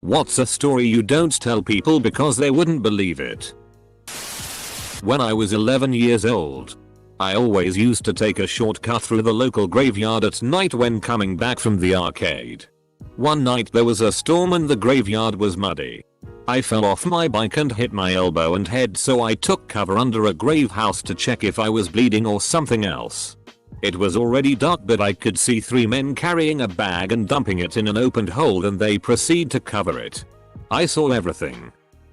What's a story you don't tell people because they wouldn't believe it? When I was 11 years old, I always used to take a shortcut through the local graveyard at night when coming back from the arcade. One night there was a storm and the graveyard was muddy. I fell off my bike and hit my elbow and head, so I took cover under a grave house to check if I was bleeding or something else. It was already dark, but I could see 3 men carrying a bag and dumping it in an opened hole, and they proceed to cover it. I saw everything.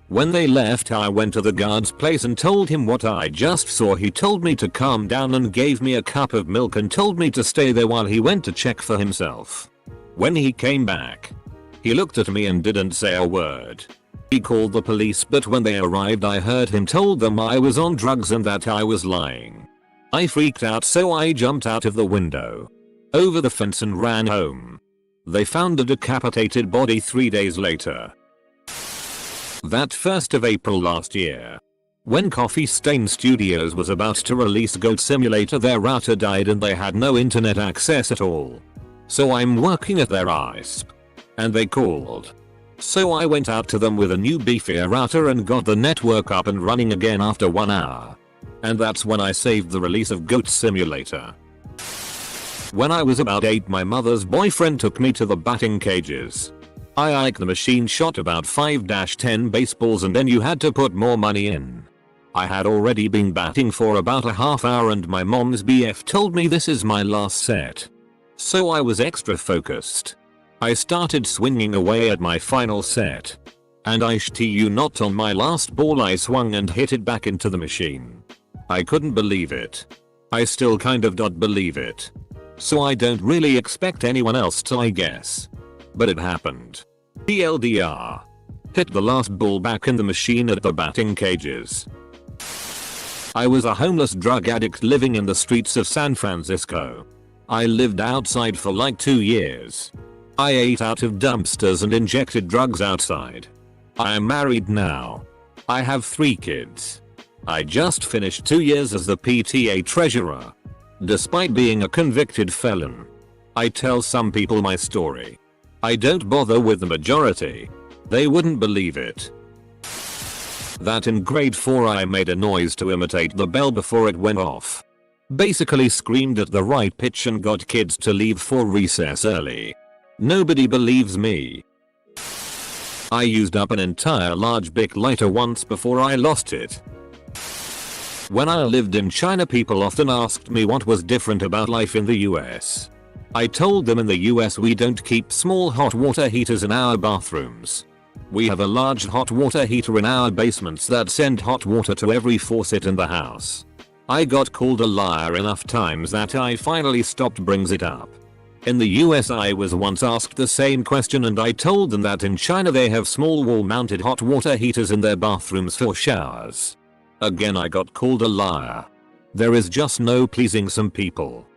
When they left, I went to the guard's place and told him what I just saw. He told me to calm down and gave me a cup of milk and told me to stay there while he went to check for himself. When he came back, he looked at me and didn't say a word. He called the police, but when they arrived I heard him told them I was on drugs and that I was lying. I freaked out, so I jumped out of the window, over the fence, and ran home. They found a decapitated body 3 days later. That 1st of April last year, when Coffee Stain Studios was about to release Goat Simulator, their router died and they had no internet access at all. So I'm working at their ISP, and they called. So I went out to them with a new beefier router and got the network up and running again after 1 hour. And that's when I saved the release of Goat Simulator. When I was about 8, my mother's boyfriend took me to the batting cages. The machine shot about 5-10 baseballs and then you had to put more money in. I had already been batting for about a half hour and my mom's BF told me this is my last set. So I was extra focused. I started swinging away at my final set. And I shit you not, on my last ball I swung and hit it back into the machine. I couldn't believe it. I still kind of don't believe it. So I don't really expect anyone else to, I guess. But it happened. TLDR. Hit the last ball back in the machine at the batting cages. I was a homeless drug addict living in the streets of San Francisco. I lived outside for like 2 years. I ate out of dumpsters and injected drugs outside. I am married now. I have 3 kids. I just finished 2 years as the PTA treasurer. Despite being a convicted felon, I tell some people my story. I don't bother with the majority. They wouldn't believe it. That in grade 4 I made a noise to imitate the bell before it went off. Basically screamed at the right pitch and got kids to leave for recess early. Nobody believes me. I used up an entire large Bic lighter once before I lost it. When I lived in China, people often asked me what was different about life in the US. I told them in the US we don't keep small hot water heaters in our bathrooms. We have a large hot water heater in our basements that send hot water to every faucet in the house. I got called a liar enough times that I finally stopped bringing it up. In the US I was once asked the same question and I told them that in China they have small wall-mounted hot water heaters in their bathrooms for showers. Again I got called a liar. There is just no pleasing some people.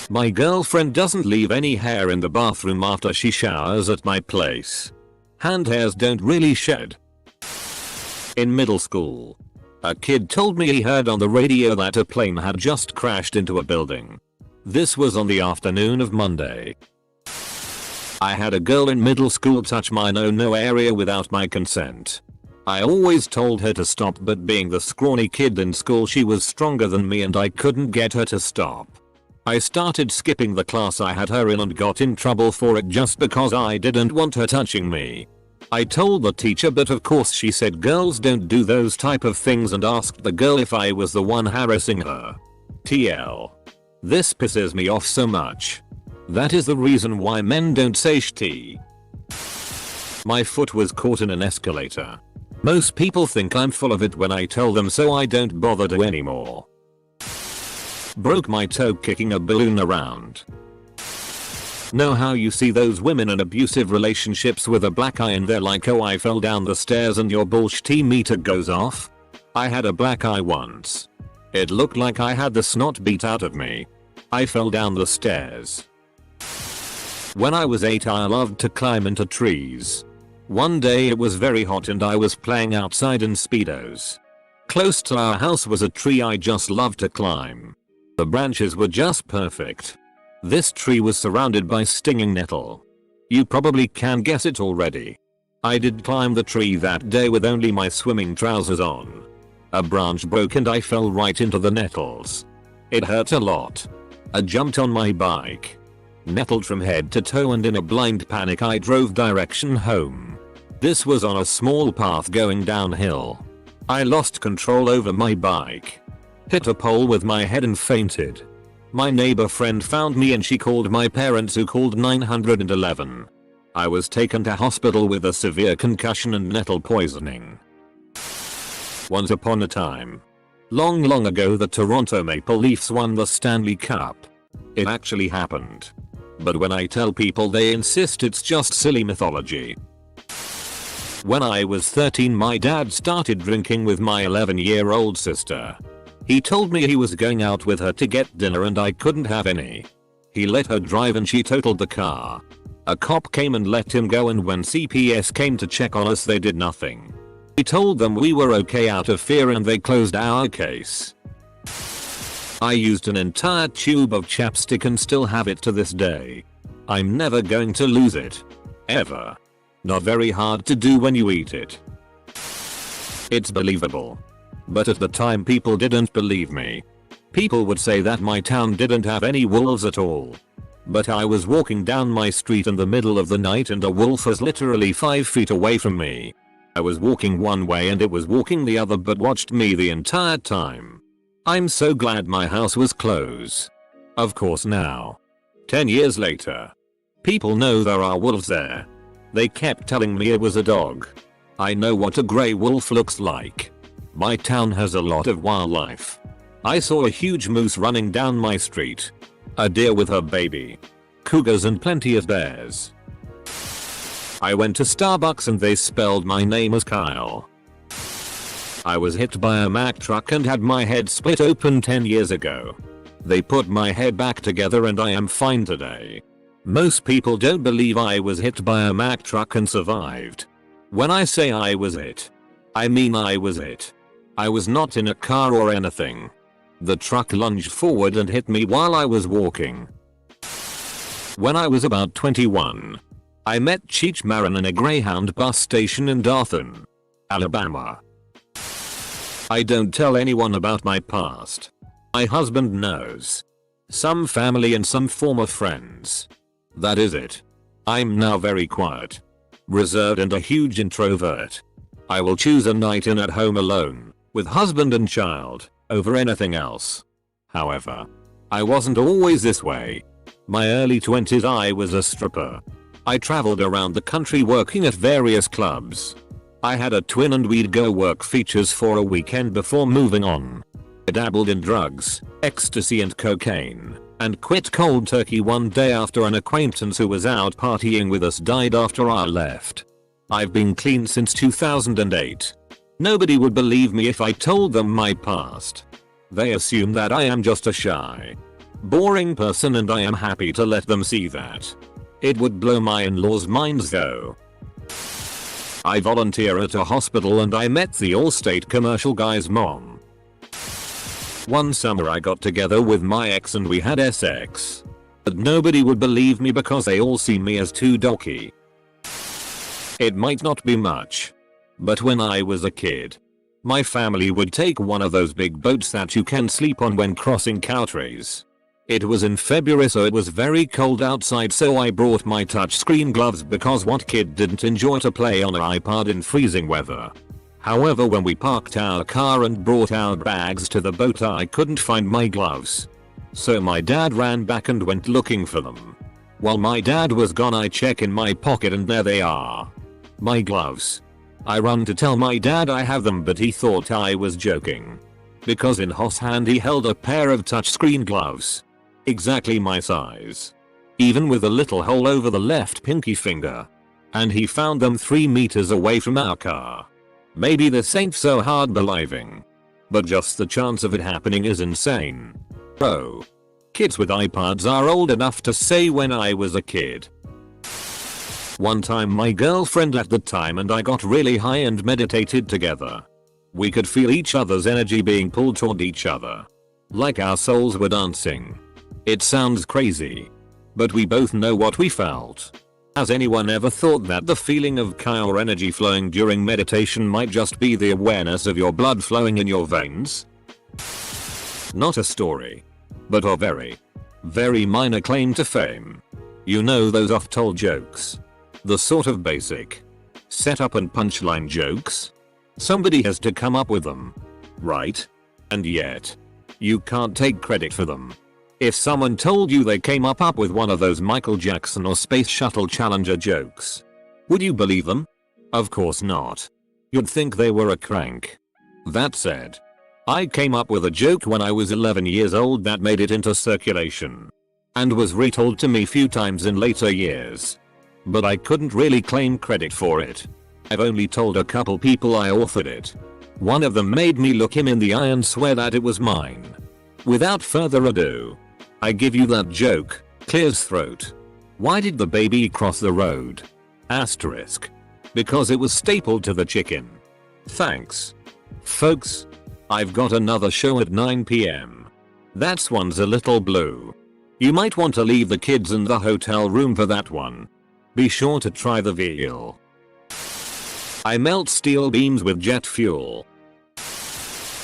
My girlfriend doesn't leave any hair in the bathroom after she showers at my place. Hand hairs don't really shed. In middle school, a kid told me he heard on the radio that a plane had just crashed into a building. This was on the afternoon of Monday. I had a girl in middle school touch my no area without my consent. I always told her to stop, but being the scrawny kid in school she was stronger than me and I couldn't get her to stop. I started skipping the class I had her in and got in trouble for it just because I didn't want her touching me. I told the teacher, but of course she said girls don't do those type of things and asked the girl if I was the one harassing her. TL. This pisses me off so much. That is the reason why men don't say shti. My foot was caught in an escalator. Most people think I'm full of it when I tell them, so I don't bother to anymore. Broke my toe kicking a balloon around. Know how you see those women in abusive relationships with a black eye and they're like, oh, I fell down the stairs and your bullshit meter goes off? I had a black eye once. It looked like I had the snot beat out of me. I fell down the stairs. When I was 8 I loved to climb into trees. One day it was very hot and I was playing outside in Speedos. Close to our house was a tree I just loved to climb. The branches were just perfect. This tree was surrounded by stinging nettle. You probably can guess it already. I did climb the tree that day with only my swimming trousers on. A branch broke and I fell right into the nettles. It hurt a lot. I jumped on my bike, nettled from head to toe, and in a blind panic I drove direction home. This was on a small path going downhill. I lost control over my bike, hit a pole with my head and fainted. My neighbor friend found me and she called my parents, who called 911. I was taken to hospital with a severe concussion and nettle poisoning. Once upon a time, long ago, the Toronto Maple Leafs won the Stanley Cup. It actually happened. But when I tell people, they insist it's just silly mythology. When I was 13, my dad started drinking with my 11-year-old sister. He told me he was going out with her to get dinner and I couldn't have any. He let her drive and she totaled the car. A cop came and let him go, and when CPS came to check on us, they did nothing. We told them we were okay out of fear and they closed our case. I used an entire tube of chapstick and still have it to this day. I'm never going to lose it. Ever. Not very hard to do when you eat it. It's believable. But at the time people didn't believe me. People would say that my town didn't have any wolves at all. But I was walking down my street in the middle of the night and a wolf was literally 5 feet away from me. I was walking one way and it was walking the other, but watched me the entire time. I'm so glad my house was closed. Of course now, 10 years later, people know there are wolves there. They kept telling me it was a dog. I know what a grey wolf looks like. My town has a lot of wildlife. I saw a huge moose running down my street. A deer with her baby. Cougars and plenty of bears. I went to Starbucks and they spelled my name as Kyle. I was hit by a Mack truck and had my head split open 10 years ago. They put my head back together and I am fine today. Most people don't believe I was hit by a Mack truck and survived. When I say I was it, I mean I was it. I was not in a car or anything. The truck lunged forward and hit me while I was walking. When I was about 21, I met Cheech Marin in a Greyhound bus station in Dothan, Alabama. I don't tell anyone about my past. My husband knows. Some family and some former friends. That is it. I'm now very quiet, reserved and a huge introvert. I will choose a night in at home alone, with husband and child, over anything else. However, I wasn't always this way. My early 20s I was a stripper. I traveled around the country working at various clubs. I had a twin and we'd go work features for a weekend before moving on. I dabbled in drugs, ecstasy and cocaine, and quit cold turkey one day after an acquaintance who was out partying with us died after I left. I've been clean since 2008. Nobody would believe me if I told them my past. They assume that I am just a shy, boring person, and I am happy to let them see that. It would blow my in-laws' minds though. I volunteer at a hospital and I met the Allstate commercial guy's mom. One summer I got together with my ex and we had sex. But nobody would believe me because they all see me as too docky. It might not be much, but when I was a kid, my family would take one of those big boats that you can sleep on when crossing countries. It was in February, so it was very cold outside, so I brought my touchscreen gloves because what kid didn't enjoy to play on an iPad in freezing weather? However, when we parked our car and brought our bags to the boat, I couldn't find my gloves. So my dad ran back and went looking for them. While my dad was gone, I check in my pocket and there they are. My gloves. I run to tell my dad I have them, but he thought I was joking. Because in his hand he held a pair of touchscreen gloves. Exactly my size. Even with a little hole over the left pinky finger. And he found them 3 meters away from our car. Maybe this ain't so hard believing. But just the chance of it happening is insane. Bro. Kids with iPads are old enough to say when I was a kid. One time my girlfriend at the time and I got really high and meditated together. We could feel each other's energy being pulled toward each other. Like our souls were dancing. It sounds crazy, but we both know what we felt. Has anyone ever thought that the feeling of chi or energy flowing during meditation might just be the awareness of your blood flowing in your veins? Not a story, but a very, very minor claim to fame. You know those oft-told jokes? The sort of basic setup and punchline jokes? Somebody has to come up with them, right? And yet, you can't take credit for them. If someone told you they came up with one of those Michael Jackson or Space Shuttle Challenger jokes, would you believe them? Of course not. You'd think they were a crank. That said, I came up with a joke when I was 11 years old that made it into circulation and was retold to me few times in later years. But I couldn't really claim credit for it. I've only told a couple people I authored it. One of them made me look him in the eye and swear that it was mine. Without further ado, I give you that joke, clear's throat. Why did the baby cross the road? Asterisk. Because it was stapled to the chicken. Thanks. Folks, I've got another show at 9 p.m. That one's a little blue. You might want to leave the kids in the hotel room for that one. Be sure to try the veal. I melt steel beams with jet fuel.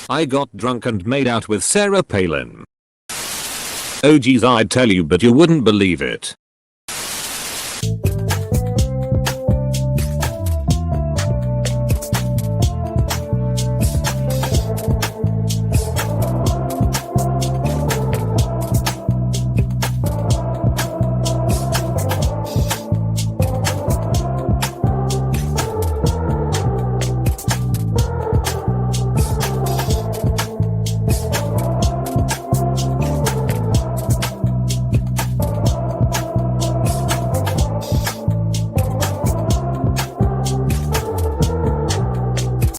I got drunk and made out with Sarah Palin. Oh geez, I'd tell you but you wouldn't believe it.